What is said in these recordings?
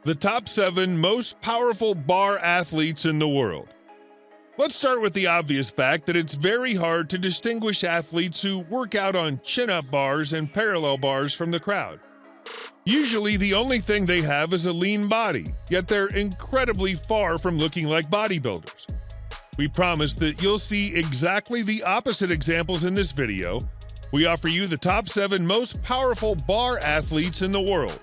The top 7 most powerful bar athletes in the world. Let's start with the obvious fact that it's very hard to distinguish athletes who work out on chin-up bars and parallel bars from the crowd. Usually the only thing they have is a lean body, yet they're incredibly far from looking like bodybuilders. We promise that you'll see exactly the opposite examples in this video. We offer you the top 7 most powerful bar athletes in the world.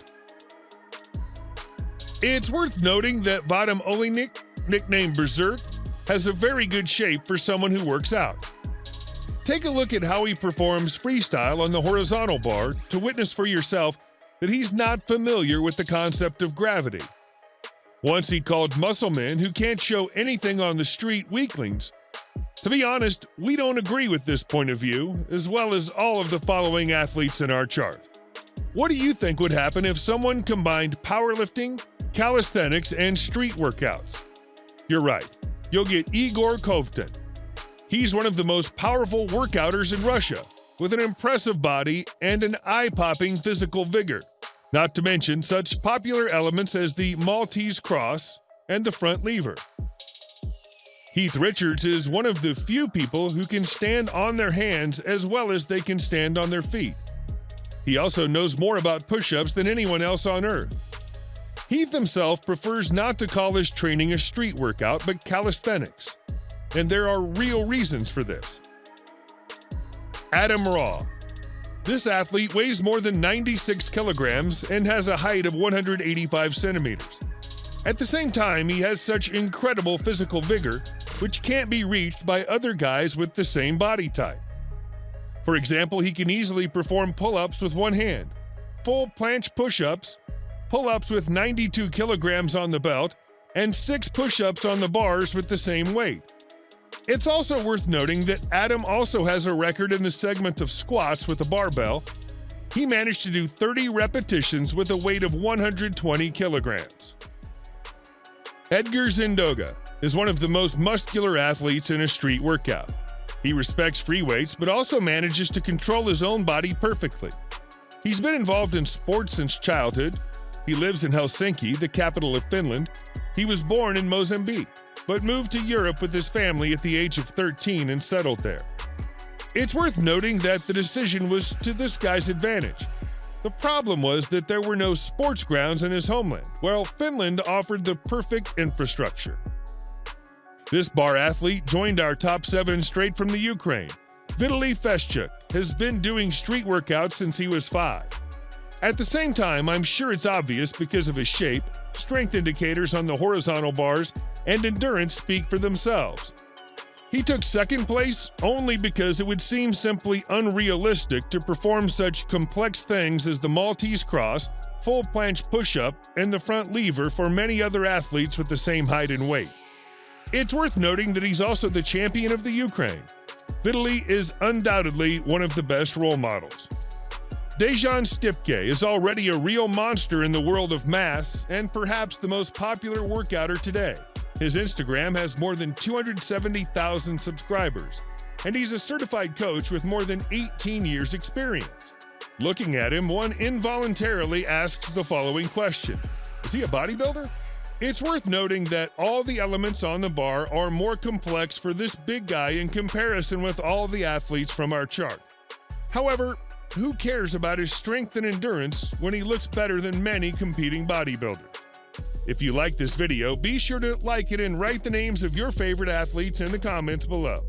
It's worth noting that Vadim Oleinik, nicknamed Berserk, has a very good shape for someone who works out. Take a look at how he performs freestyle on the horizontal bar to witness for yourself that he's not familiar with the concept of gravity. Once he called muscle men who can't show anything on the street weaklings. To be honest, we don't agree with this point of view, as well as all of the following athletes in our chart. What do you think would happen if someone combined powerlifting, calisthenics, and street workouts? You're right, you'll get Igor Klyuk. He's one of the most powerful workouters in Russia, with an impressive body and an eye-popping physical vigor, not to mention such popular elements as the Maltese cross and the front lever. Heath Richards is one of the few people who can stand on their hands as well as they can stand on their feet. He also knows more about push-ups than anyone else on earth. Heath himself prefers not to call his training a street workout, but calisthenics. And there are real reasons for this. Adam Raw. This athlete weighs more than 96 kilograms and has a height of 185 centimeters. At the same time, he has such incredible physical vigor, which can't be reached by other guys with the same body type. For example, he can easily perform pull-ups with one hand, full planche push-ups, pull-ups with 92 kilograms on the belt, and 6 push-ups on the bars with the same weight. It's also worth noting that Adam also has a record in the segment of squats with a barbell. He managed to do 30 repetitions with a weight of 120 kilograms. Edgar Zindoga is one of the most muscular athletes in a street workout. He respects free weights, but also manages to control his own body perfectly. He's been involved in sports since childhood. He lives in Helsinki, the capital of Finland. He was born in Mozambique, but moved to Europe with his family at the age of 13 and settled there. It's worth noting that the decision was to this guy's advantage. The problem was that there were no sports grounds in his homeland, while Finland offered the perfect infrastructure. This bar athlete joined our top 7 straight from the Ukraine. Vitli Festchak has been doing street workouts since he was 5. At the same time, I'm sure it's obvious because of his shape, strength indicators on the horizontal bars, and endurance speak for themselves. He took second place only because it would seem simply unrealistic to perform such complex things as the Maltese cross, full planche push-up, and the front lever for many other athletes with the same height and weight. It's worth noting that he's also the champion of the Ukraine. Vitli is undoubtedly one of the best role models. Dejan Stupak is already a real monster in the world of mass and perhaps the most popular workouter today. His Instagram has more than 270,000 subscribers, and he's a certified coach with more than 18 years' experience. Looking at him, one involuntarily asks the following question: is he a bodybuilder? It's worth noting that all the elements on the bar are more complex for this big guy in comparison with all the athletes from our chart. However, who cares about his strength and endurance when he looks better than many competing bodybuilders? If you like this video, be sure to like it and write the names of your favorite athletes in the comments below.